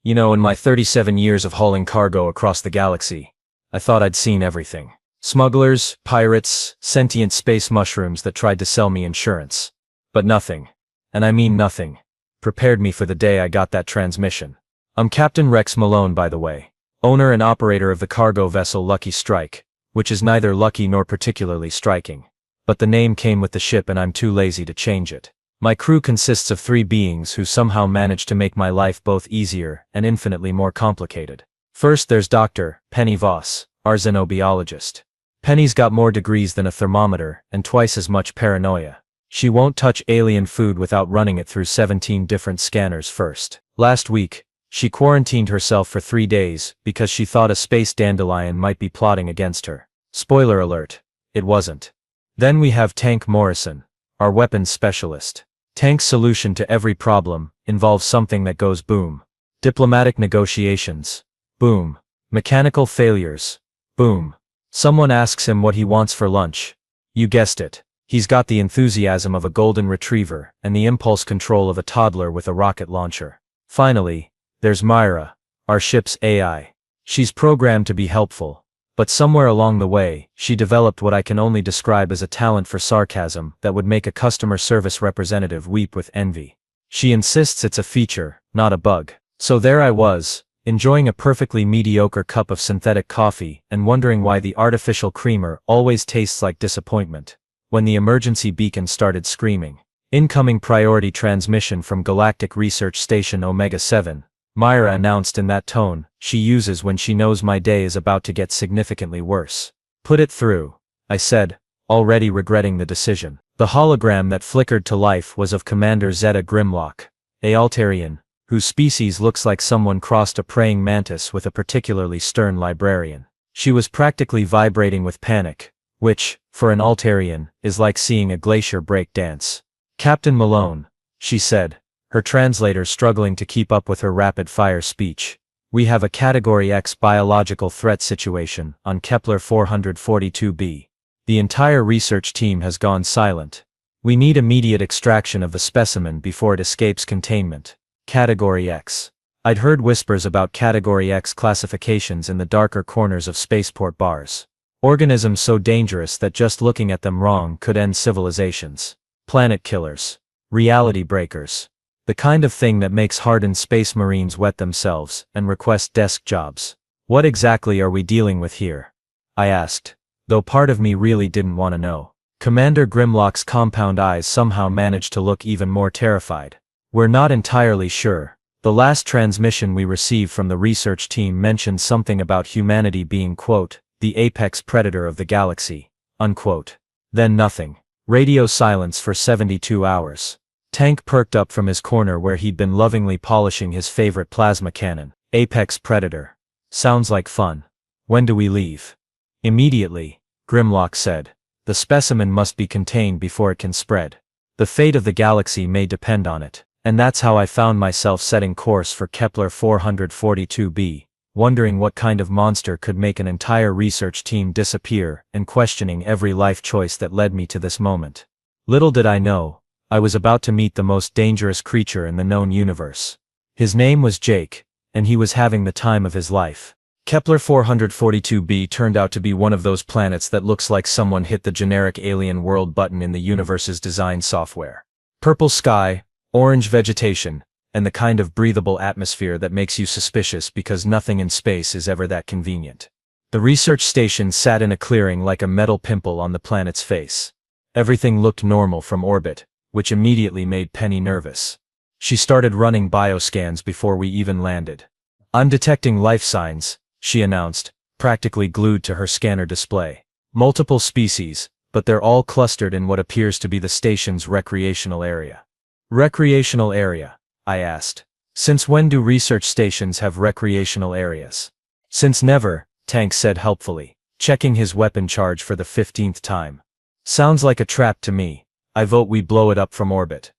You know, in my 37 years of hauling cargo across the galaxy, I thought I'd seen everything. Smugglers, pirates, sentient space mushrooms that tried to sell me insurance. But nothing, and I mean nothing, prepared me for the day I got that transmission. I'm Captain Rex Malone, by the way, owner and operator of the cargo vessel Lucky Strike, which is neither lucky nor particularly striking. But the name came with the ship and I'm too lazy to change it. My crew consists of 3 beings who somehow managed to make my life both easier and infinitely more complicated. First there's Dr. Penny Voss, our xenobiologist. Penny's got more degrees than a thermometer and twice as much paranoia. She won't touch alien food without running it through 17 different scanners first. Last week, she quarantined herself for 3 days because she thought a space dandelion might be plotting against her. Spoiler alert, it wasn't. Then we have Tank Morrison, our weapons specialist. Tank's solution to every problem involves something that goes boom. Diplomatic negotiations. Boom. Mechanical failures. Boom. Someone asks him what he wants for lunch. You guessed it. He's got the enthusiasm of a golden retriever and the impulse control of a toddler with a rocket launcher. Finally, there's Myra, our ship's AI. She's programmed to be helpful, but somewhere along the way, she developed what I can only describe as a talent for sarcasm that would make a customer service representative weep with envy. She insists it's a feature, not a bug. So there I was, enjoying a perfectly mediocre cup of synthetic coffee and wondering why the artificial creamer always tastes like disappointment, when the emergency beacon started screaming. Incoming priority transmission from Galactic Research Station Omega 7. Myra announced in that tone she uses when she knows my day is about to get significantly worse. Put it through, I said, already regretting the decision. The hologram that flickered to life was of Commander Zeta Grimlock, a Altarian, whose species looks like someone crossed a praying mantis with a particularly stern librarian. She was practically vibrating with panic, which, for an Altarian, is like seeing a glacier break dance. Captain Malone, she said, her translator struggling to keep up with her rapid-fire speech. We have a Category X biological threat situation on Kepler 442b. The entire research team has gone silent. We need immediate extraction of the specimen before it escapes containment. Category X. I'd heard whispers about Category X classifications in the darker corners of spaceport bars. Organisms so dangerous that just looking at them wrong could end civilizations. Planet killers. Reality breakers. The kind of thing that makes hardened space marines wet themselves and request desk jobs. What exactly are we dealing with here? I asked, though part of me really didn't want to know. Commander Grimlock's compound eyes somehow managed to look even more terrified. We're not entirely sure. The last transmission we received from the research team mentioned something about humanity being, quote, the apex predator of the galaxy, unquote. Then nothing. Radio silence for 72 hours. Tank perked up from his corner where he'd been lovingly polishing his favorite plasma cannon. Apex predator. Sounds like fun. When do we leave? Immediately, Grimlock said. The specimen must be contained before it can spread. The fate of the galaxy may depend on it. And that's how I found myself setting course for Kepler 442b, wondering what kind of monster could make an entire research team disappear and questioning every life choice that led me to this moment. Little did I know, I was about to meet the most dangerous creature in the known universe. His name was Jake, and he was having the time of his life. Kepler 442b turned out to be one of those planets that looks like someone hit the generic alien world button in the universe's design software. Purple sky, orange vegetation, and the kind of breathable atmosphere that makes you suspicious because nothing in space is ever that convenient. The research station sat in a clearing like a metal pimple on the planet's face. Everything looked normal from orbit, which immediately made Penny nervous. She started running bioscans before we even landed. I'm detecting life signs, she announced, practically glued to her scanner display. Multiple species, but they're all clustered in what appears to be the station's recreational area. Recreational area? I asked. Since when do research stations have recreational areas? Since never, Tank said helpfully, checking his weapon charge for the 15th time. Sounds like a trap to me. I vote we blow it up from orbit.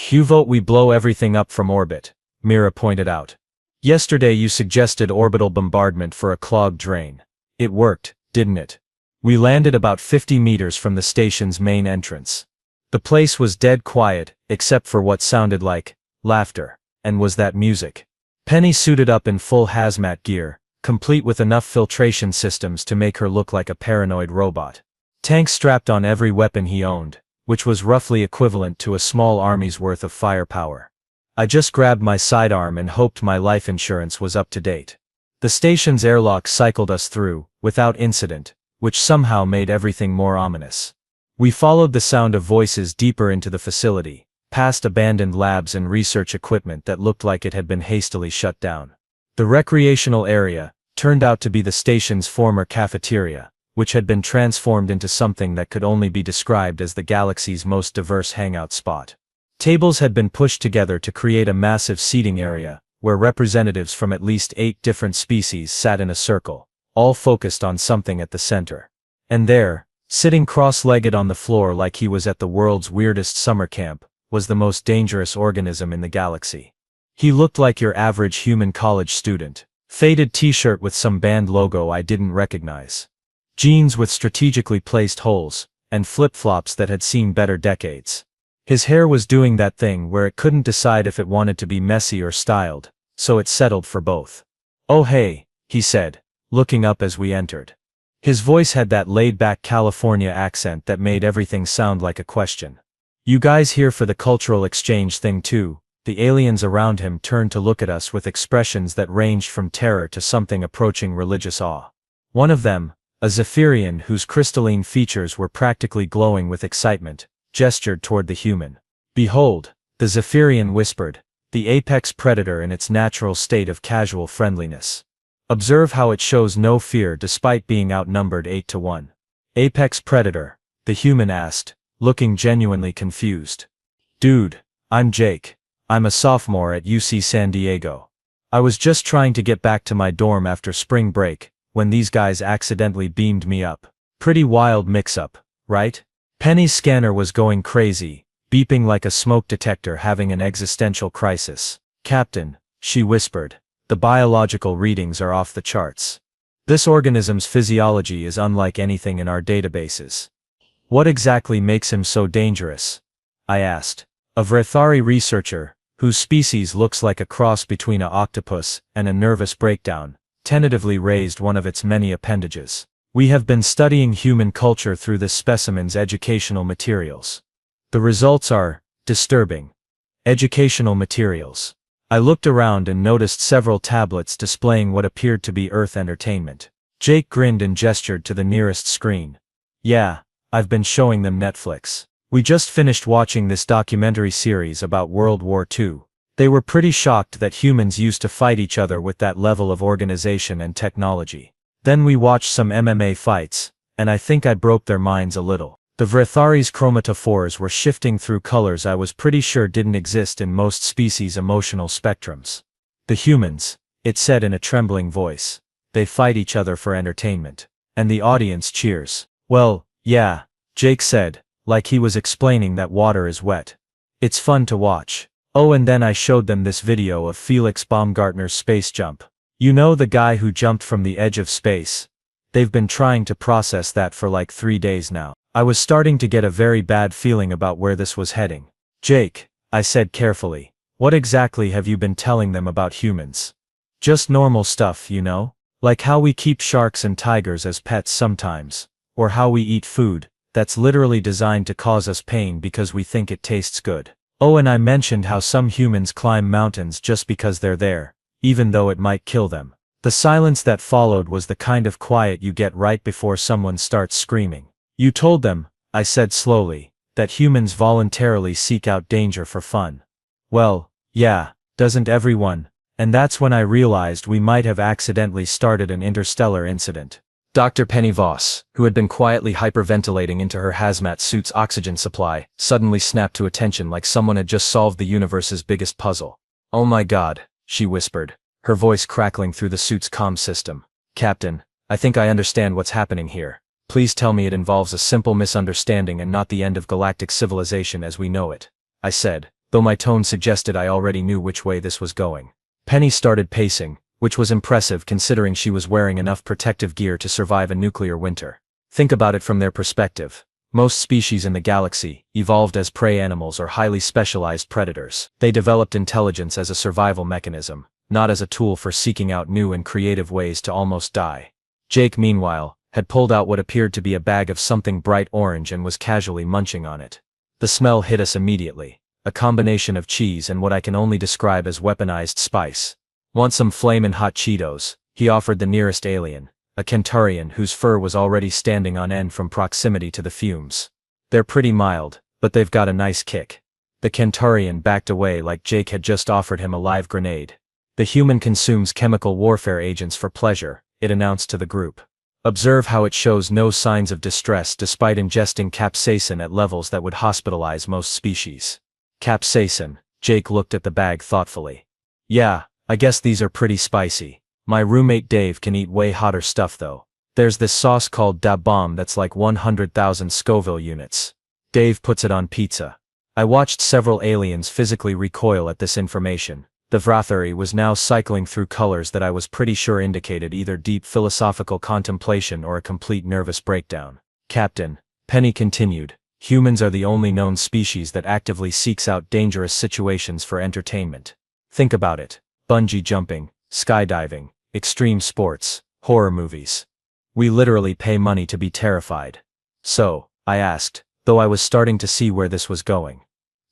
You vote we blow everything up from orbit, Mira pointed out. Yesterday you suggested orbital bombardment for a clogged drain. It worked, didn't it? We landed about 50 meters from the station's main entrance. The place was dead quiet, except for what sounded like laughter. And was that music? Penny suited up in full hazmat gear, complete with enough filtration systems to make her look like a paranoid robot. Tanks strapped on every weapon he owned, which was roughly equivalent to a small army's worth of firepower. I just grabbed my sidearm and hoped my life insurance was up to date. The station's airlock cycled us through, without incident, which somehow made everything more ominous. We followed the sound of voices deeper into the facility, past abandoned labs and research equipment that looked like it had been hastily shut down. The recreational area turned out to be the station's former cafeteria, which had been transformed into something that could only be described as the galaxy's most diverse hangout spot. Tables had been pushed together to create a massive seating area, where representatives from at least 8 different species sat in a circle, all focused on something at the center. And there, sitting cross-legged on the floor like he was at the world's weirdest summer camp, was the most dangerous organism in the galaxy. He looked like your average human college student, faded t-shirt with some band logo I didn't recognize, jeans with strategically placed holes, and flip-flops that had seen better decades. His hair was doing that thing where it couldn't decide if it wanted to be messy or styled, so it settled for both. "Oh hey," he said, looking up as we entered. His voice had that laid-back California accent that made everything sound like a question. "You guys here for the cultural exchange thing too?" The aliens around him turned to look at us with expressions that ranged from terror to something approaching religious awe. One of them, a Zephyrian whose crystalline features were practically glowing with excitement, gestured toward the human. "Behold," the Zephyrian whispered, "the apex predator in its natural state of casual friendliness. Observe how it shows no fear despite being outnumbered 8 to 1. "Apex predator?" the human asked, looking genuinely confused. "Dude, I'm Jake. I'm a sophomore at UC San Diego. I was just trying to get back to my dorm after spring break, when these guys accidentally beamed me up. Pretty wild mix-up, right?" Penny's scanner was going crazy, beeping like a smoke detector having an existential crisis. "Captain," she whispered, "the biological readings are off the charts. This organism's physiology is unlike anything in our databases." "What exactly makes him so dangerous?" I asked. A Vrethari researcher, whose species looks like a cross between an octopus and a nervous breakdown, tentatively raised one of its many appendages. "We have been studying human culture through this specimen's educational materials. The results are disturbing." Educational materials. I looked around and noticed several tablets displaying what appeared to be Earth entertainment. Jake grinned and gestured to the nearest screen. "Yeah, I've been showing them Netflix. We just finished watching this documentary series about World War II. They were pretty shocked that humans used to fight each other with that level of organization and technology. Then we watched some MMA fights, and I think I broke their minds a little. The Vrethari's chromatophores were shifting through colors I was pretty sure didn't exist in most species' emotional spectrums. The humans," it said in a trembling voice, "they fight each other for entertainment. And the audience cheers." "Well, yeah," Jake said, like he was explaining that water is wet. "It's fun to watch." Oh, and then I showed them this video of Felix Baumgartner's space jump. You know, the guy who jumped from the edge of space? They've been trying to process that for like 3 days now. I was starting to get a very bad feeling about where this was heading. "Jake," I said carefully, "what exactly have you been telling them about humans?" "Just normal stuff, you know? Like how we keep sharks and tigers as pets sometimes. Or how we eat food that's literally designed to cause us pain because we think it tastes good. Oh, and I mentioned how some humans climb mountains just because they're there, even though it might kill them." The silence that followed was the kind of quiet you get right before someone starts screaming. "You told them," I said slowly, "that humans voluntarily seek out danger for fun." "Well, yeah, doesn't everyone?" And that's when I realized we might have accidentally started an interstellar incident. Dr. Penny Voss, who had been quietly hyperventilating into her hazmat suit's oxygen supply, suddenly snapped to attention like someone had just solved the universe's biggest puzzle. "Oh my God," she whispered, her voice crackling through the suit's comm system. "Captain, I think I understand what's happening here. Please tell me it involves a simple misunderstanding and not the end of galactic civilization as we know it," I said, though my tone suggested I already knew which way this was going. Penny started pacing, which was impressive considering she was wearing enough protective gear to survive a nuclear winter. Think about it from their perspective. Most species in the galaxy evolved as prey animals or highly specialized predators. They developed intelligence as a survival mechanism, not as a tool for seeking out new and creative ways to almost die. Jake, meanwhile, had pulled out what appeared to be a bag of something bright orange and was casually munching on it. The smell hit us immediately, a combination of cheese and what I can only describe as weaponized spice. "Want some flamin' hot Cheetos?" he offered the nearest alien, a Kentarian whose fur was already standing on end from proximity to the fumes. "They're pretty mild, but they've got a nice kick." The Kentarian backed away like Jake had just offered him a live grenade. "The human consumes chemical warfare agents for pleasure," it announced to the group. "Observe how it shows no signs of distress despite ingesting capsaicin at levels that would hospitalize most species." Capsaicin. Jake looked at the bag thoughtfully. "Yeah, I guess these are pretty spicy. My roommate Dave can eat way hotter stuff though. There's this sauce called Da Bomb that's like 100,000 Scoville units. Dave puts it on pizza." I watched several aliens physically recoil at this information. The Vrathari was now cycling through colors that I was pretty sure indicated either deep philosophical contemplation or a complete nervous breakdown. "Captain," Penny continued, "humans are the only known species that actively seeks out dangerous situations for entertainment. Think about it. Bungee jumping, skydiving, extreme sports, horror movies. We literally pay money to be terrified." "So," I asked, though I was starting to see where this was going.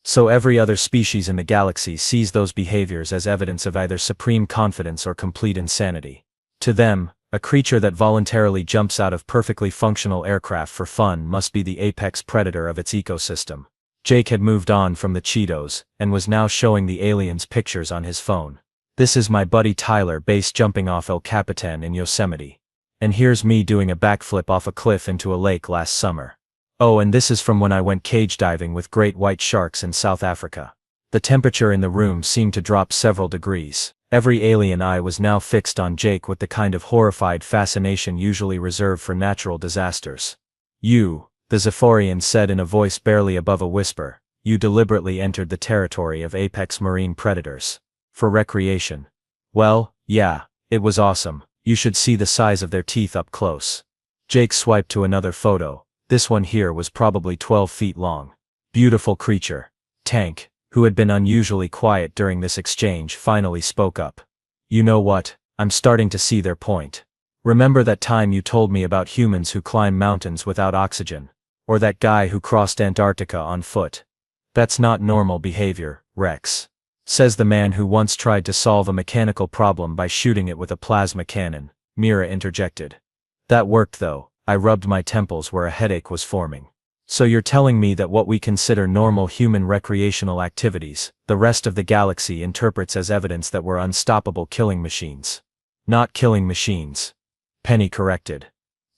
"So every other species in the galaxy sees those behaviors as evidence of either supreme confidence or complete insanity. To them, a creature that voluntarily jumps out of perfectly functional aircraft for fun must be the apex predator of its ecosystem." Jake had moved on from the Cheetos, and was now showing the aliens pictures on his phone. "This is my buddy Tyler base jumping off El Capitan in Yosemite. And here's me doing a backflip off a cliff into a lake last summer. Oh, and this is from when I went cage diving with great white sharks in South Africa." The temperature in the room seemed to drop several degrees. Every alien eye was now fixed on Jake with the kind of horrified fascination usually reserved for natural disasters. "You," the Zephyrian said in a voice barely above a whisper, "you deliberately entered the territory of apex marine predators. For recreation." "Well, yeah, it was awesome. You should see the size of their teeth up close." Jake swiped to another photo. This one here was probably 12 feet long. "Beautiful creature." Tank, who had been unusually quiet during this exchange, finally spoke up. "You know what, I'm starting to see their point. Remember that time you told me about humans who climb mountains without oxygen? Or that guy who crossed Antarctica on foot? That's not normal behavior, Rex," says the man who once tried to solve a mechanical problem by shooting it with a plasma cannon, Mira interjected. "That worked though." I rubbed my temples where a headache was forming. "So you're telling me that what we consider normal human recreational activities, the rest of the galaxy interprets as evidence that we're unstoppable killing machines?" "Not killing machines," Penny corrected.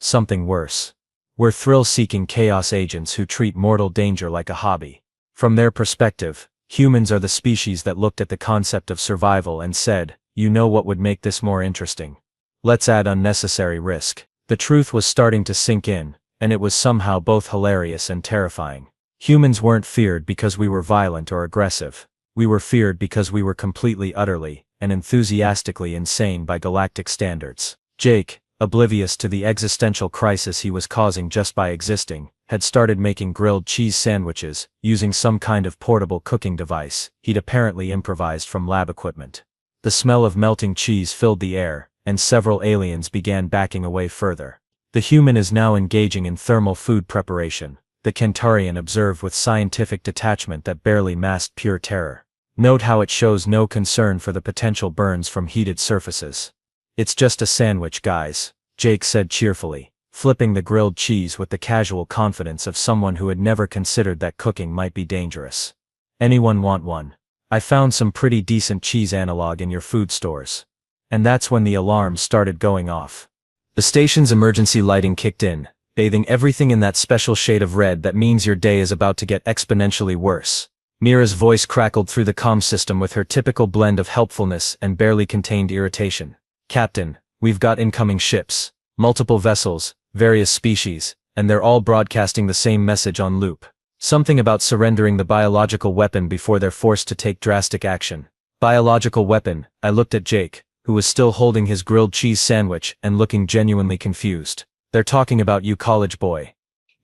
"Something worse. We're thrill-seeking chaos agents who treat mortal danger like a hobby. From their perspective, humans are the species that looked at the concept of survival and said, you know what would make this more interesting? Let's add unnecessary risk." The truth was starting to sink in, and it was somehow both hilarious and terrifying. Humans weren't feared because we were violent or aggressive. We were feared because we were completely, utterly, and enthusiastically insane by galactic standards. Jake, oblivious to the existential crisis he was causing just by existing, had started making grilled cheese sandwiches, using some kind of portable cooking device he'd apparently improvised from lab equipment. The smell of melting cheese filled the air, and several aliens began backing away further. "The human is now engaging in thermal food preparation," the Kentarian observed with scientific detachment that barely masked pure terror. "Note how it shows no concern for the potential burns from heated surfaces." "It's just a sandwich, guys," Jake said cheerfully, flipping the grilled cheese with the casual confidence of someone who had never considered that cooking might be dangerous. "Anyone want one? I found some pretty decent cheese analog in your food stores." And that's when the alarms started going off. The station's emergency lighting kicked in, bathing everything in that special shade of red that means your day is about to get exponentially worse. Mira's voice crackled through the comm system with her typical blend of helpfulness and barely contained irritation. "Captain, we've got incoming ships. Multiple vessels, various species, and they're all broadcasting the same message on loop. Something about surrendering the biological weapon before they're forced to take drastic action." "Biological weapon," I looked at Jake, who was still holding his grilled cheese sandwich and looking genuinely confused. "They're talking about you, college boy."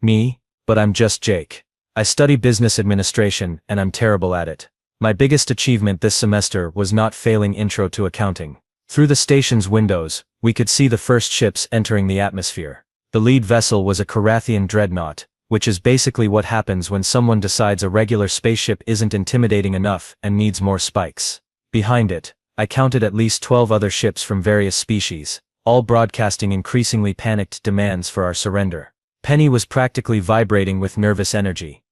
"Me? But I'm just Jake. I study business administration, and I'm terrible at it. My biggest achievement this semester was not failing Intro to Accounting. Through the station's windows, we could see the first ships entering the atmosphere. The lead vessel was a Carathian dreadnought, which is basically what happens when someone decides a regular spaceship isn't intimidating enough and needs more spikes. Behind it, I counted at least 12 other ships from various species, all broadcasting increasingly panicked demands for our surrender. Penny was practically vibrating with nervous energy.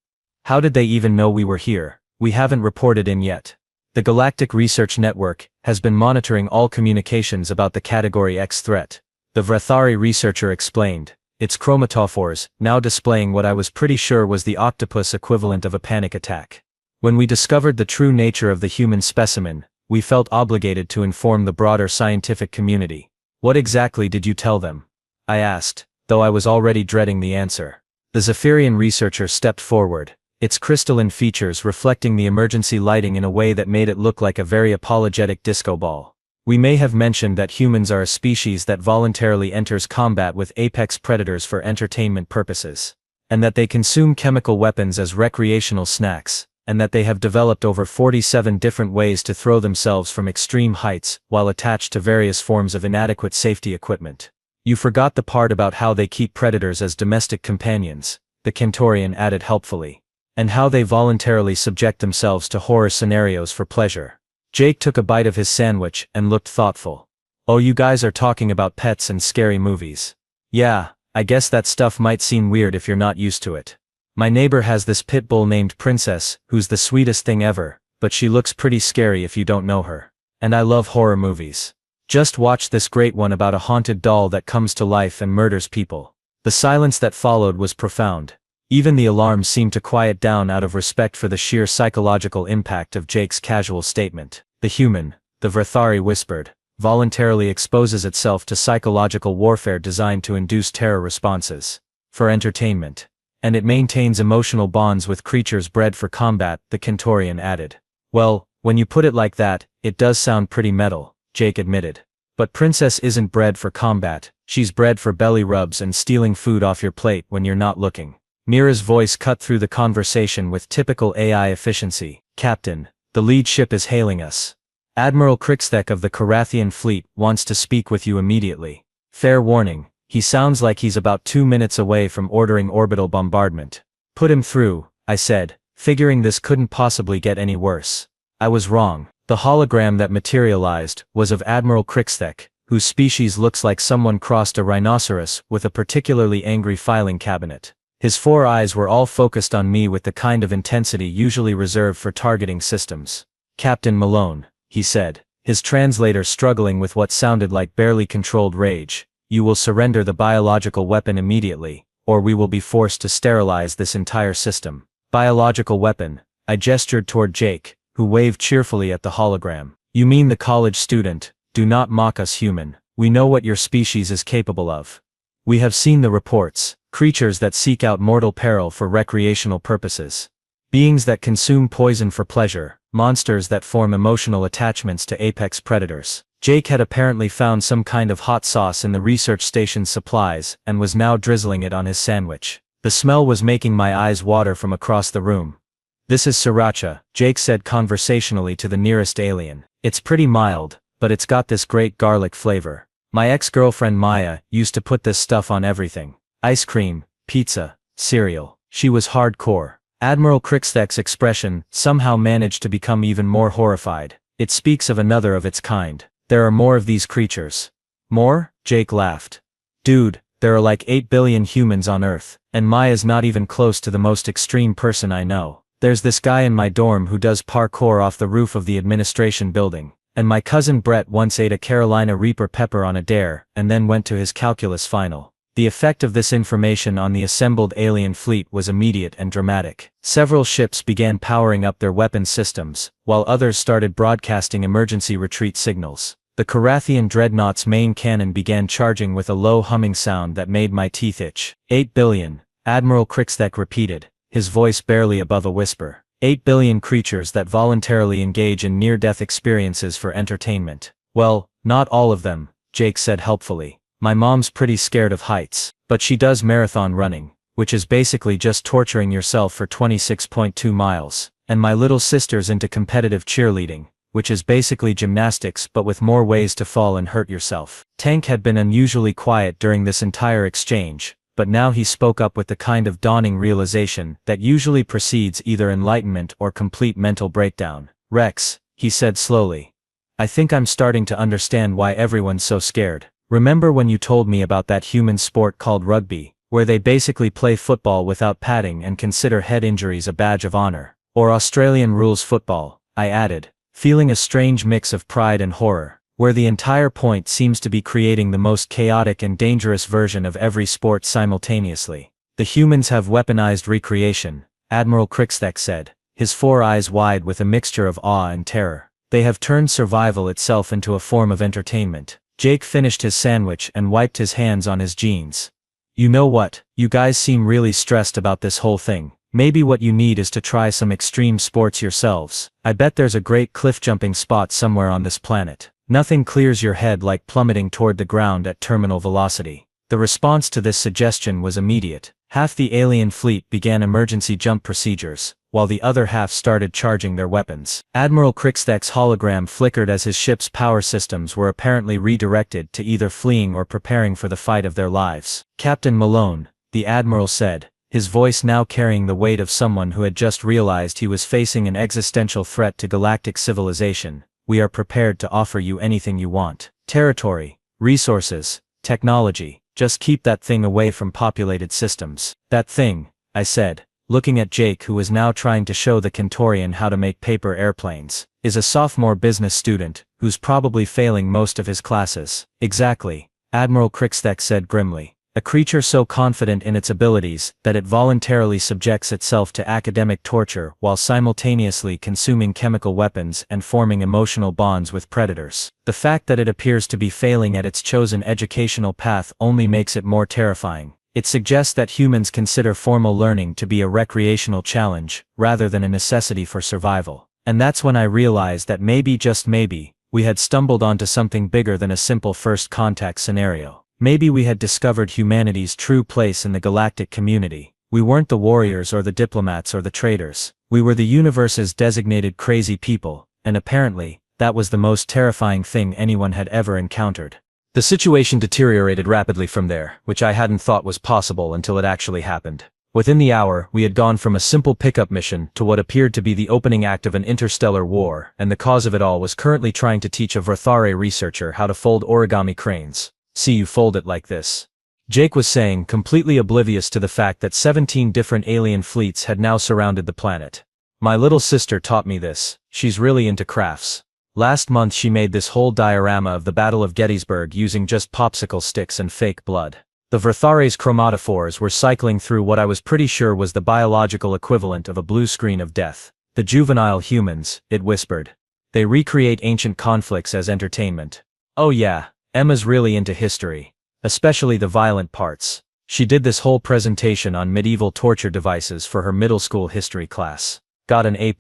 How did they even know we were here? We haven't reported in yet. The Galactic Research Network has been monitoring all communications about the Category X threat, the Vrathari researcher explained, its chromatophores now displaying what I was pretty sure was the octopus equivalent of a panic attack. When we discovered the true nature of the human specimen, we felt obligated to inform the broader scientific community. What exactly did you tell them? I asked, though I was already dreading the answer. The Zephyrian researcher stepped forward, its crystalline features reflecting the emergency lighting in a way that made it look like a very apologetic disco ball. We may have mentioned that humans are a species that voluntarily enters combat with apex predators for entertainment purposes, and that they consume chemical weapons as recreational snacks, and that they have developed over 47 different ways to throw themselves from extreme heights while attached to various forms of inadequate safety equipment. You forgot the part about how they keep predators as domestic companions, the Kentorian added helpfully, and how they voluntarily subject themselves to horror scenarios for pleasure. Jake took a bite of his sandwich and looked thoughtful. Oh, you guys are talking about pets and scary movies. Yeah, I guess that stuff might seem weird if you're not used to it. My neighbor has this pit bull named Princess, who's the sweetest thing ever, but she looks pretty scary if you don't know her. And I love horror movies. Just watch this great one about a haunted doll that comes to life and murders people. The silence that followed was profound. Even the alarms seemed to quiet down out of respect for the sheer psychological impact of Jake's casual statement. The human, the Vrathari whispered, voluntarily exposes itself to psychological warfare designed to induce terror responses. For entertainment. And it maintains emotional bonds with creatures bred for combat, the Kentorian added. Well, when you put it like that, it does sound pretty metal, Jake admitted. But Princess isn't bred for combat, she's bred for belly rubs and stealing food off your plate when you're not looking. Mira's voice cut through the conversation with typical AI efficiency. Captain, the lead ship is hailing us. Admiral Crixthek of the Carathian fleet wants to speak with you immediately. Fair warning, he sounds like he's about 2 minutes away from ordering orbital bombardment. Put him through, I said, figuring this couldn't possibly get any worse. I was wrong. The hologram that materialized was of Admiral Crixthek, whose species looks like someone crossed a rhinoceros with a particularly angry filing cabinet. His 4 eyes were all focused on me with the kind of intensity usually reserved for targeting systems. Captain Malone, he said, his translator struggling with what sounded like barely controlled rage, you will surrender the biological weapon immediately, or we will be forced to sterilize this entire system. Biological weapon, I gestured toward Jake, who waved cheerfully at the hologram. You mean the college student? Do not mock us, human. We know what your species is capable of. We have seen the reports. Creatures that seek out mortal peril for recreational purposes. Beings that consume poison for pleasure, monsters that form emotional attachments to apex predators. Jake had apparently found some kind of hot sauce in the research station's supplies and was now drizzling it on his sandwich. The smell was making my eyes water from across the room. This is sriracha, Jake said conversationally to the nearest alien. It's pretty mild, but it's got this great garlic flavor. My ex-girlfriend Maya used to put this stuff on everything. Ice cream, pizza, cereal. She was hardcore. Admiral Crixthek's expression somehow managed to become even more horrified. It speaks of another of its kind. There are more of these creatures. More? Jake laughed. Dude, there are like 8 billion humans on Earth, and Maya's not even close to the most extreme person I know. There's this guy in my dorm who does parkour off the roof of the administration building, and my cousin Brett once ate a Carolina Reaper pepper on a dare and then went to his calculus final. The effect of this information on the assembled alien fleet was immediate and dramatic. Several ships began powering up their weapons systems, while others started broadcasting emergency retreat signals. The Carathian dreadnought's main cannon began charging with a low humming sound that made my teeth itch. 8 billion, Admiral Crixthek repeated, his voice barely above a whisper. 8 billion creatures that voluntarily engage in near-death experiences for entertainment. Well, not all of them, Jake said helpfully. My mom's pretty scared of heights, but she does marathon running, which is basically just torturing yourself for 26.2 miles, and my little sister's into competitive cheerleading, which is basically gymnastics but with more ways to fall and hurt yourself. Tank had been unusually quiet during this entire exchange, but now he spoke up with the kind of dawning realization that usually precedes either enlightenment or complete mental breakdown. Rex, he said slowly. I think I'm starting to understand why everyone's so scared. Remember when you told me about that human sport called rugby, where they basically play football without padding and consider head injuries a badge of honor? Or Australian rules football, I added, feeling a strange mix of pride and horror, where the entire point seems to be creating the most chaotic and dangerous version of every sport simultaneously. The humans have weaponized recreation, Admiral Crixthek said, his 4 eyes wide with a mixture of awe and terror. They have turned survival itself into a form of entertainment. Jake finished his sandwich and wiped his hands on his jeans. You know what, you guys seem really stressed about this whole thing. Maybe what you need is to try some extreme sports yourselves. I bet there's a great cliff jumping spot somewhere on this planet. Nothing clears your head like plummeting toward the ground at terminal velocity. The response to this suggestion was immediate. Half the alien fleet began emergency jump procedures, while the other half started charging their weapons. Admiral Crixthek's hologram flickered as his ship's power systems were apparently redirected to either fleeing or preparing for the fight of their lives. Captain Malone, the Admiral said, his voice now carrying the weight of someone who had just realized he was facing an existential threat to galactic civilization. We are prepared to offer you anything you want. Territory, resources, technology. Just keep that thing away from populated systems. That thing, I said, looking at Jake who was now trying to show the Kentorian how to make paper airplanes, is a sophomore business student, who's probably failing most of his classes. Exactly, Admiral Crixthek said grimly. A creature so confident in its abilities that it voluntarily subjects itself to academic torture while simultaneously consuming chemical weapons and forming emotional bonds with predators. The fact that it appears to be failing at its chosen educational path only makes it more terrifying. It suggests that humans consider formal learning to be a recreational challenge, rather than a necessity for survival. And that's when I realized that maybe, just maybe, we had stumbled onto something bigger than a simple first contact scenario. Maybe we had discovered humanity's true place in the galactic community. We weren't the warriors or the diplomats or the traitors. We were the universe's designated crazy people, and apparently, that was the most terrifying thing anyone had ever encountered. The situation deteriorated rapidly from there, which I hadn't thought was possible until it actually happened. Within the hour, we had gone from a simple pickup mission to what appeared to be the opening act of an interstellar war, and the cause of it all was currently trying to teach a Verthare researcher how to fold origami cranes. See, you fold it like this. Jake was saying, completely oblivious to the fact that 17 different alien fleets had now surrounded the planet. My little sister taught me this. She's really into crafts. Last month she made this whole diorama of the Battle of Gettysburg using just popsicle sticks and fake blood. The Verthare's chromatophores were cycling through what I was pretty sure was the biological equivalent of a blue screen of death. The juvenile humans, it whispered. They recreate ancient conflicts as entertainment. Oh yeah. Emma's really into history, especially the violent parts. She did this whole presentation on medieval torture devices for her middle school history class. Got an A+.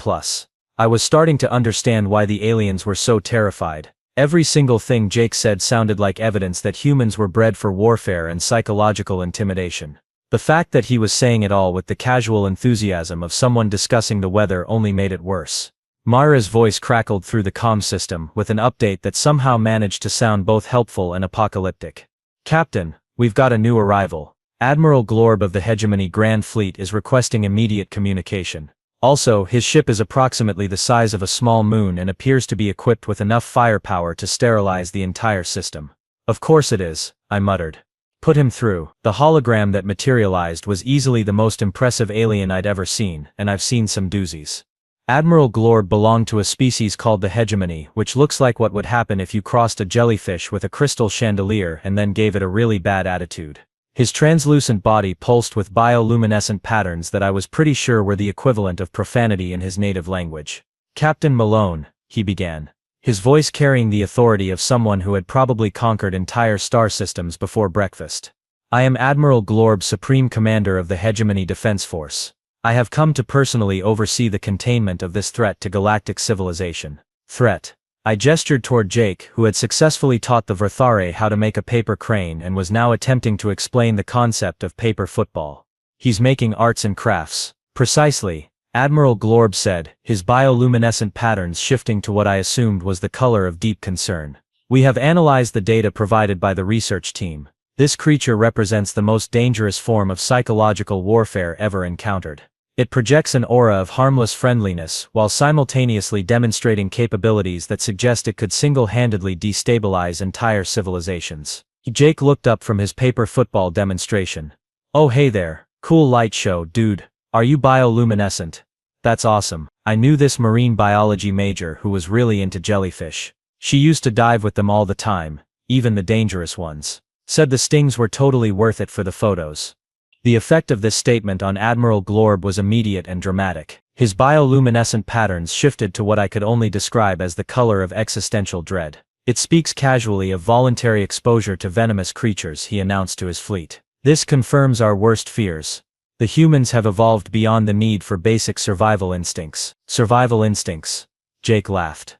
I was starting to understand why the aliens were so terrified. Every single thing Jake said sounded like evidence that humans were bred for warfare and psychological intimidation. The fact that he was saying it all with the casual enthusiasm of someone discussing the weather only made it worse. Mara's voice crackled through the comm system with an update that somehow managed to sound both helpful and apocalyptic. Captain, we've got a new arrival. Admiral Glorb of the Hegemony Grand Fleet is requesting immediate communication. Also, his ship is approximately the size of a small moon and appears to be equipped with enough firepower to sterilize the entire system. Of course it is, I muttered. Put him through. The hologram that materialized was easily the most impressive alien I'd ever seen, and I've seen some doozies. Admiral Glorb belonged to a species called the Hegemony, which looks like what would happen if you crossed a jellyfish with a crystal chandelier and then gave it a really bad attitude. His translucent body pulsed with bioluminescent patterns that I was pretty sure were the equivalent of profanity in his native language. Captain Malone, he began, his voice carrying the authority of someone who had probably conquered entire star systems before breakfast. I am Admiral Glorb, Supreme Commander of the Hegemony Defense Force. I have come to personally oversee the containment of this threat to galactic civilization. Threat. I gestured toward Jake, who had successfully taught the Verthare how to make a paper crane and was now attempting to explain the concept of paper football. He's making arts and crafts. Precisely, Admiral Glorb said, his bioluminescent patterns shifting to what I assumed was the color of deep concern. We have analyzed the data provided by the research team. This creature represents the most dangerous form of psychological warfare ever encountered. It projects an aura of harmless friendliness while simultaneously demonstrating capabilities that suggest it could single-handedly destabilize entire civilizations. Jake looked up from his paper football demonstration. Oh hey there, cool light show, dude. Are you bioluminescent? That's awesome. I knew this marine biology major who was really into jellyfish. She used to dive with them all the time, even the dangerous ones. Said the stings were totally worth it for the photos. The effect of this statement on Admiral Glorb was immediate and dramatic. His bioluminescent patterns shifted to what I could only describe as the color of existential dread. It speaks casually of voluntary exposure to venomous creatures, he announced to his fleet. This confirms our worst fears. The humans have evolved beyond the need for basic survival instincts. Survival instincts? Jake laughed.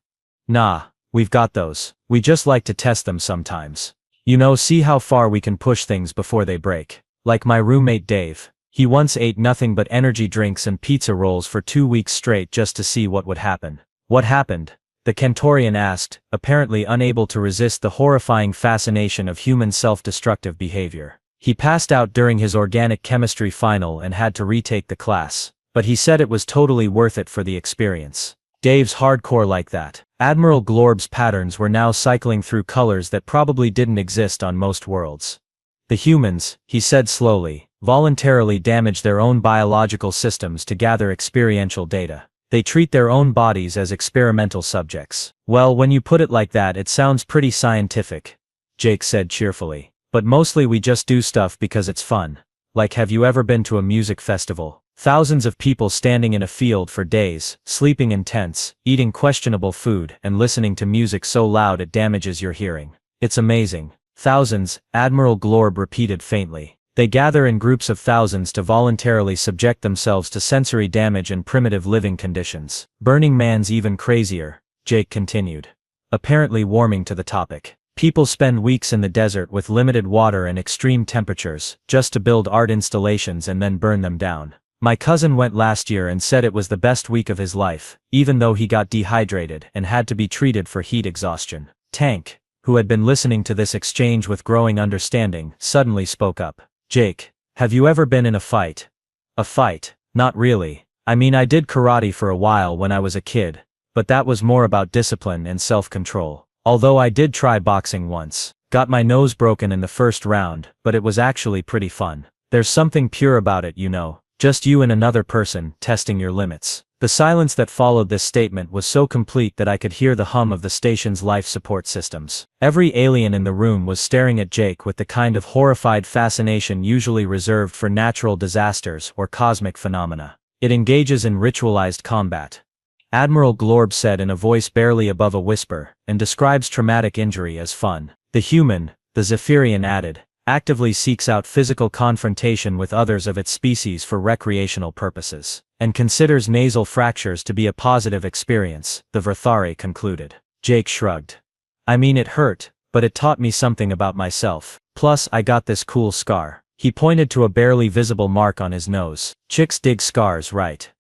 Nah, we've got those. We just like to test them sometimes. You know, see how far we can push things before they break. Like my roommate Dave. He once ate nothing but energy drinks and pizza rolls for 2 weeks straight just to see what would happen. What happened? The Cantorian asked, apparently unable to resist the horrifying fascination of human self-destructive behavior. He passed out during his organic chemistry final and had to retake the class, but he said it was totally worth it for the experience. Dave's hardcore like that. Admiral Glorb's patterns were now cycling through colors that probably didn't exist on most worlds. The humans, he said slowly, voluntarily damage their own biological systems to gather experiential data. They treat their own bodies as experimental subjects. Well, when you put it like that, it sounds pretty scientific, Jake said cheerfully. But mostly we just do stuff because it's fun. Like, have you ever been to a music festival? Thousands of people standing in a field for days, sleeping in tents, eating questionable food, and listening to music so loud it damages your hearing. It's amazing. Thousands, Admiral Glorb repeated faintly. They gather in groups of thousands to voluntarily subject themselves to sensory damage and primitive living conditions. Burning Man's even crazier, Jake continued. Apparently warming to the topic. People spend weeks in the desert with limited water and extreme temperatures, just to build art installations and then burn them down. My cousin went last year and said it was the best week of his life, even though he got dehydrated and had to be treated for heat exhaustion. Tank, who had been listening to this exchange with growing understanding, suddenly spoke up. Jake, have you ever been in a fight? A fight? Not really. I mean, I did karate for a while when I was a kid, but that was more about discipline and self-control. Although I did try boxing once. Got my nose broken in the first round, but it was actually pretty fun. There's something pure about it, you know. Just you and another person, testing your limits. The silence that followed this statement was so complete that I could hear the hum of the station's life support systems. Every alien in the room was staring at Jake with the kind of horrified fascination usually reserved for natural disasters or cosmic phenomena. It engages in ritualized combat. Admiral Glorb said in a voice barely above a whisper, and describes traumatic injury as fun. The human, the Zephyrian added, actively seeks out physical confrontation with others of its species for recreational purposes, and considers nasal fractures to be a positive experience, the Verthari concluded. Jake shrugged. I mean, it hurt, but it taught me something about myself. Plus, I got this cool scar. He pointed to a barely visible mark on his nose. Chicks dig scars, right?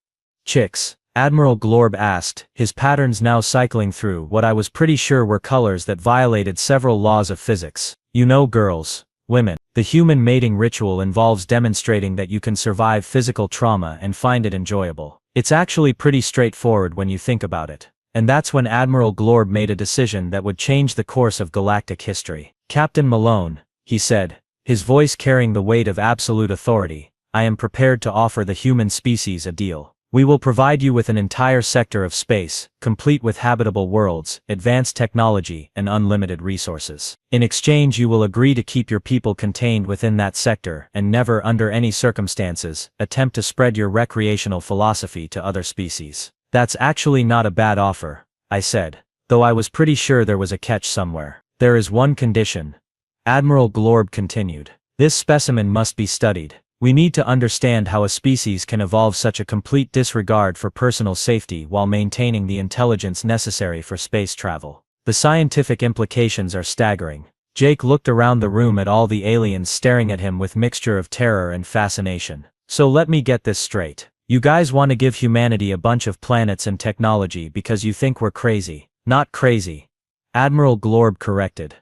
Chicks? Admiral Glorb asked, his patterns now cycling through what I was pretty sure were colors that violated several laws of physics. You know, girls. Women. The human mating ritual involves demonstrating that you can survive physical trauma and find it enjoyable. It's actually pretty straightforward when you think about it. And that's when Admiral Glorb made a decision that would change the course of galactic history. Captain Malone, he said, his voice carrying the weight of absolute authority, I am prepared to offer the human species a deal. We will provide you with an entire sector of space, complete with habitable worlds, advanced technology, and unlimited resources. In exchange, you will agree to keep your people contained within that sector and never, under any circumstances, attempt to spread your recreational philosophy to other species. That's actually not a bad offer, I said, though I was pretty sure there was a catch somewhere. There is one condition. Admiral Glorb continued. This specimen must be studied. We need to understand how a species can evolve such a complete disregard for personal safety while maintaining the intelligence necessary for space travel. The scientific implications are staggering. Jake looked around the room at all the aliens staring at him with mixture of terror and fascination. So let me get this straight. You guys want to give humanity a bunch of planets and technology because you think we're crazy. Not crazy. Admiral Glorb corrected.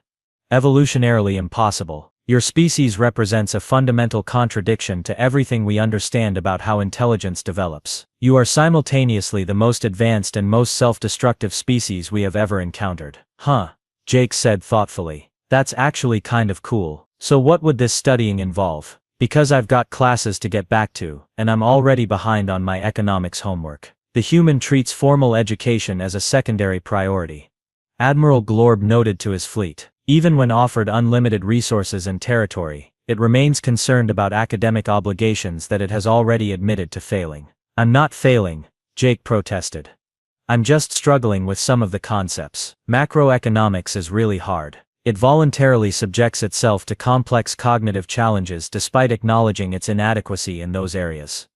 Evolutionarily impossible. Your species represents a fundamental contradiction to everything we understand about how intelligence develops. You are simultaneously the most advanced and most self-destructive species we have ever encountered. Huh. Jake said thoughtfully. That's actually kind of cool. So what would this studying involve? Because I've got classes to get back to, and I'm already behind on my economics homework. The human treats formal education as a secondary priority. Admiral Glorb noted to his fleet. Even when offered unlimited resources and territory, it remains concerned about academic obligations that it has already admitted to failing. I'm not failing, Jake protested. I'm just struggling with some of the concepts. Macroeconomics is really hard. It voluntarily subjects itself to complex cognitive challenges despite acknowledging its inadequacy in those areas.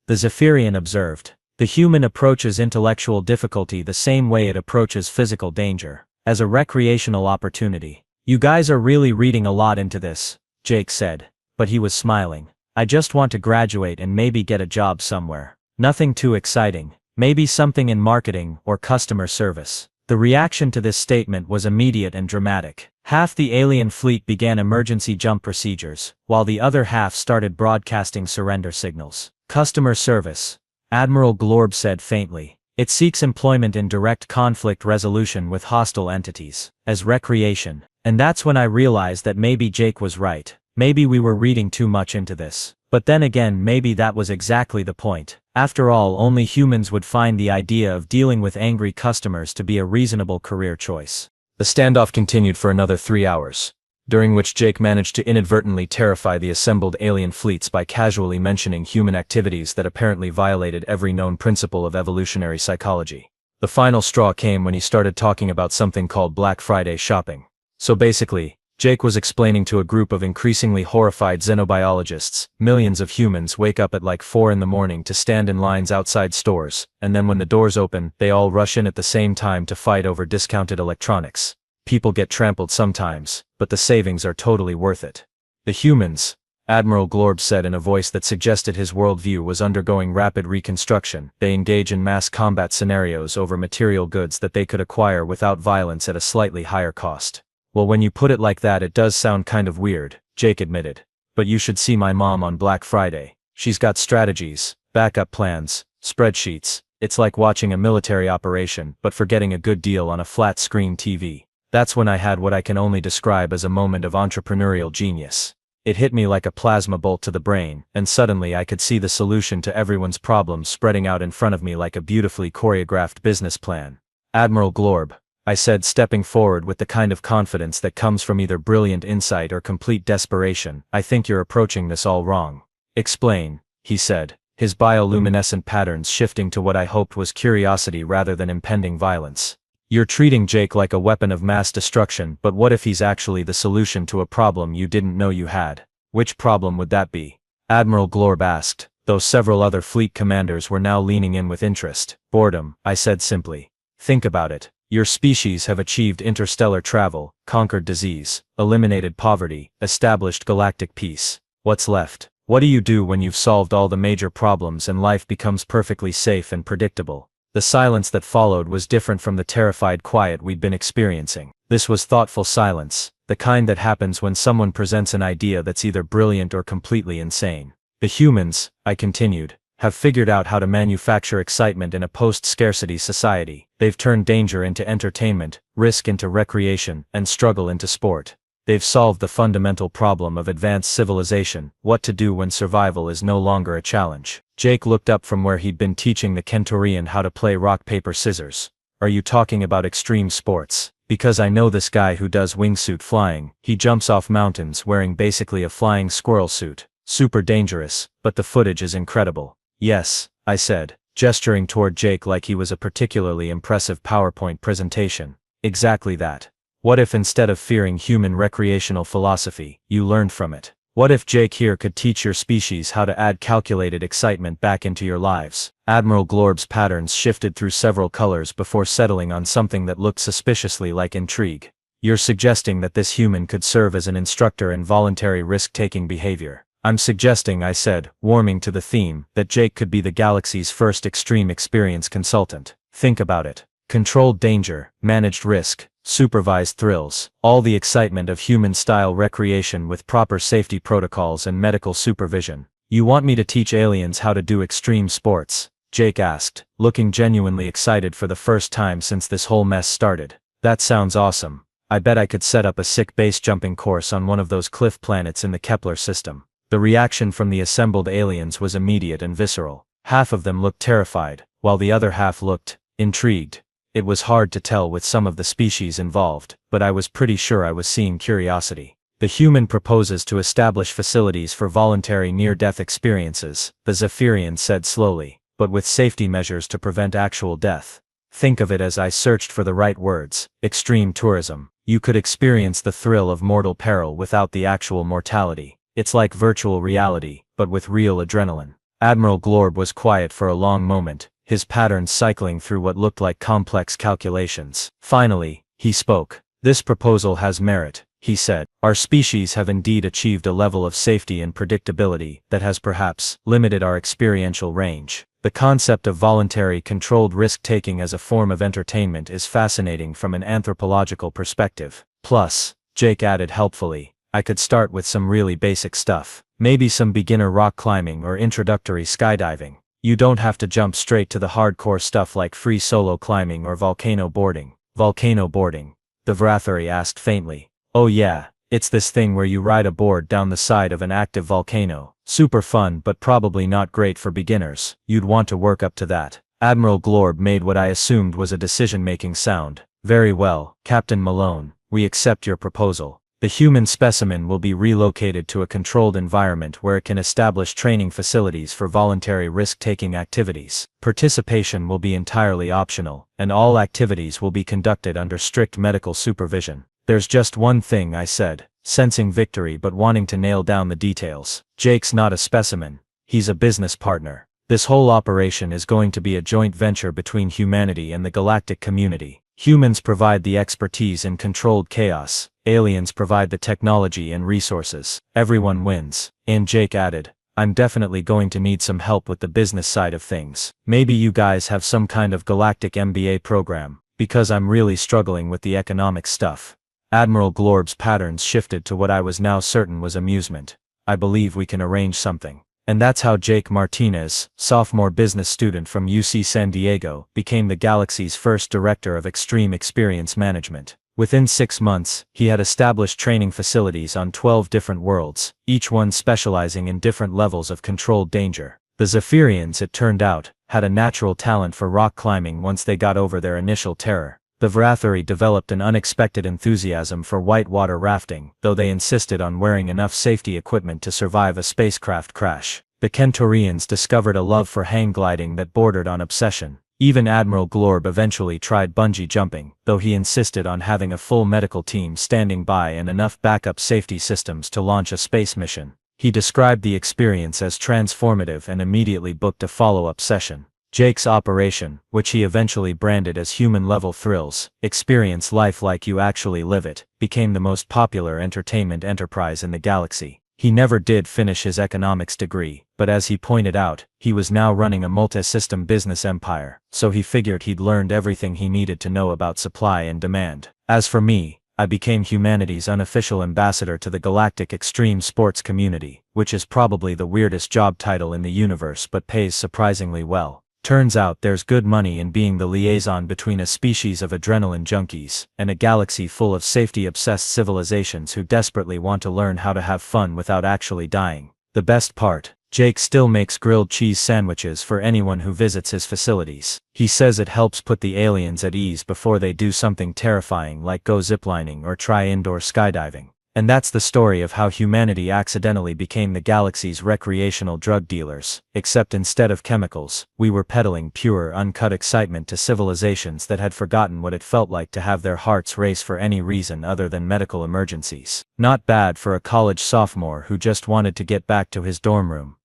The Zephyrian observed. The human approaches intellectual difficulty the same way it approaches physical danger, as a recreational opportunity. You guys are really reading a lot into this, Jake said, but he was smiling. I just want to graduate and maybe get a job somewhere. Nothing too exciting, maybe something in marketing or customer service. The reaction to this statement was immediate and dramatic. Half the alien fleet began emergency jump procedures, while the other half started broadcasting surrender signals. Customer service, Admiral Glorb said faintly. It seeks employment in direct conflict resolution with hostile entities, as recreation. And that's when I realized that maybe Jake was right. Maybe we were reading too much into this. But then again, maybe that was exactly the point. After all, only humans would find the idea of dealing with angry customers to be a reasonable career choice. The standoff continued for another 3 hours, during which Jake managed to inadvertently terrify the assembled alien fleets by casually mentioning human activities that apparently violated every known principle of evolutionary psychology. The final straw came when he started talking about something called Black Friday shopping. So basically, Jake was explaining to a group of increasingly horrified xenobiologists, millions of humans wake up at like 4 in the morning to stand in lines outside stores, and then when the doors open, they all rush in at the same time to fight over discounted electronics. People get trampled sometimes, but the savings are totally worth it. The humans, Admiral Glorb said in a voice that suggested his worldview was undergoing rapid reconstruction, they engage in mass combat scenarios over material goods that they could acquire without violence at a slightly higher cost. Well, when you put it like that, it does sound kind of weird, Jake admitted. But you should see my mom on Black Friday. She's got strategies, backup plans, spreadsheets. It's like watching a military operation, but for getting a good deal on a flat-screen TV. That's when I had what I can only describe as a moment of entrepreneurial genius. It hit me like a plasma bolt to the brain, and suddenly I could see the solution to everyone's problems spreading out in front of me like a beautifully choreographed business plan. Admiral Glorb, I said, stepping forward with the kind of confidence that comes from either brilliant insight or complete desperation, I think you're approaching this all wrong. Explain, he said, his bioluminescent patterns shifting to what I hoped was curiosity rather than impending violence. You're treating Jake like a weapon of mass destruction, but what if he's actually the solution to a problem you didn't know you had? Which problem would that be? Admiral Glorb asked, though several other fleet commanders were now leaning in with interest. Boredom, I said simply. Think about it. Your species have achieved interstellar travel, conquered disease, eliminated poverty, established galactic peace. What's left? What do you do when you've solved all the major problems and life becomes perfectly safe and predictable? The silence that followed was different from the terrified quiet we'd been experiencing. This was thoughtful silence, the kind that happens when someone presents an idea that's either brilliant or completely insane. The humans, I continued, have figured out how to manufacture excitement in a post-scarcity society. They've turned danger into entertainment, risk into recreation, and struggle into sport. They've solved the fundamental problem of advanced civilization, what to do when survival is no longer a challenge. Jake looked up from where he'd been teaching the Kenturian how to play rock, paper, scissors. Are you talking about extreme sports? Because I know this guy who does wingsuit flying. He jumps off mountains wearing basically a flying squirrel suit. Super dangerous, but the footage is incredible. Yes, I said, gesturing toward Jake like he was a particularly impressive PowerPoint presentation. Exactly that. What if instead of fearing human recreational philosophy, you learned from it? What if Jake here could teach your species how to add calculated excitement back into your lives? Admiral Glorb's patterns shifted through several colors before settling on something that looked suspiciously like intrigue. You're suggesting that this human could serve as an instructor in voluntary risk-taking behavior. I'm suggesting, I said, warming to the theme, that Jake could be the galaxy's first extreme experience consultant. Think about it. Controlled danger, managed risk, supervised thrills, all the excitement of human-style recreation with proper safety protocols and medical supervision. You want me to teach aliens how to do extreme sports? Jake asked, looking genuinely excited for the first time since this whole mess started. That sounds awesome. I bet I could set up a sick base jumping course on one of those cliff planets in the Kepler system. The reaction from the assembled aliens was immediate and visceral. Half of them looked terrified, while the other half looked intrigued. It was hard to tell with some of the species involved, but I was pretty sure I was seeing curiosity. The human proposes to establish facilities for voluntary near-death experiences, the Zephyrian said slowly, but with safety measures to prevent actual death. Think of it as I searched for the right words, extreme tourism. You could experience the thrill of mortal peril without the actual mortality. It's like virtual reality, but with real adrenaline. Admiral Glorb was quiet for a long moment, his patterns cycling through what looked like complex calculations. Finally, he spoke. This proposal has merit, he said. Our species have indeed achieved a level of safety and predictability that has perhaps limited our experiential range. The concept of voluntary controlled risk-taking as a form of entertainment is fascinating from an anthropological perspective. Plus, Jake added helpfully, I could start with some really basic stuff. Maybe some beginner rock climbing or introductory skydiving. You don't have to jump straight to the hardcore stuff like free solo climbing or volcano boarding. Volcano boarding? The Vrathari asked faintly. Oh yeah, it's this thing where you ride a board down the side of an active volcano. Super fun but probably not great for beginners. You'd want to work up to that. Admiral Glorb made what I assumed was a decision-making sound. Very well, Captain Malone, we accept your proposal. The human specimen will be relocated to a controlled environment where it can establish training facilities for voluntary risk-taking activities. Participation will be entirely optional, and all activities will be conducted under strict medical supervision. There's just one thing, I said, sensing victory but wanting to nail down the details. Jake's not a specimen. He's a business partner. This whole operation is going to be a joint venture between humanity and the galactic community. Humans provide the expertise in controlled chaos. Aliens provide the technology and resources. Everyone wins. And Jake added, I'm definitely going to need some help with the business side of things. Maybe you guys have some kind of galactic MBA program, because I'm really struggling with the economic stuff. Admiral Glorb's patterns shifted to what I was now certain was amusement. I believe we can arrange something. And that's how Jake Martinez, sophomore business student from UC San Diego, became the galaxy's first director of extreme experience management. Within 6 months, he had established training facilities on 12 different worlds, each one specializing in different levels of controlled danger. The Zephyrians, it turned out, had a natural talent for rock climbing once they got over their initial terror. The Vrathari developed an unexpected enthusiasm for whitewater rafting, though they insisted on wearing enough safety equipment to survive a spacecraft crash. The Kentorians discovered a love for hang gliding that bordered on obsession. Even Admiral Glorb eventually tried bungee jumping, though he insisted on having a full medical team standing by and enough backup safety systems to launch a space mission. He described the experience as transformative and immediately booked a follow-up session. Jake's operation, which he eventually branded as human-level thrills, experience life like you actually live it, became the most popular entertainment enterprise in the galaxy. He never did finish his economics degree, but as he pointed out, he was now running a multi-system business empire, so he figured he'd learned everything he needed to know about supply and demand. As for me, I became humanity's unofficial ambassador to the galactic extreme sports community, which is probably the weirdest job title in the universe but pays surprisingly well. Turns out there's good money in being the liaison between a species of adrenaline junkies and a galaxy full of safety-obsessed civilizations who desperately want to learn how to have fun without actually dying. The best part, Jake still makes grilled cheese sandwiches for anyone who visits his facilities. He says it helps put the aliens at ease before they do something terrifying like go ziplining or try indoor skydiving. And that's the story of how humanity accidentally became the galaxy's recreational drug dealers, except instead of chemicals, we were peddling pure, uncut excitement to civilizations that had forgotten what it felt like to have their hearts race for any reason other than medical emergencies. Not bad for a college sophomore who just wanted to get back to his dorm room.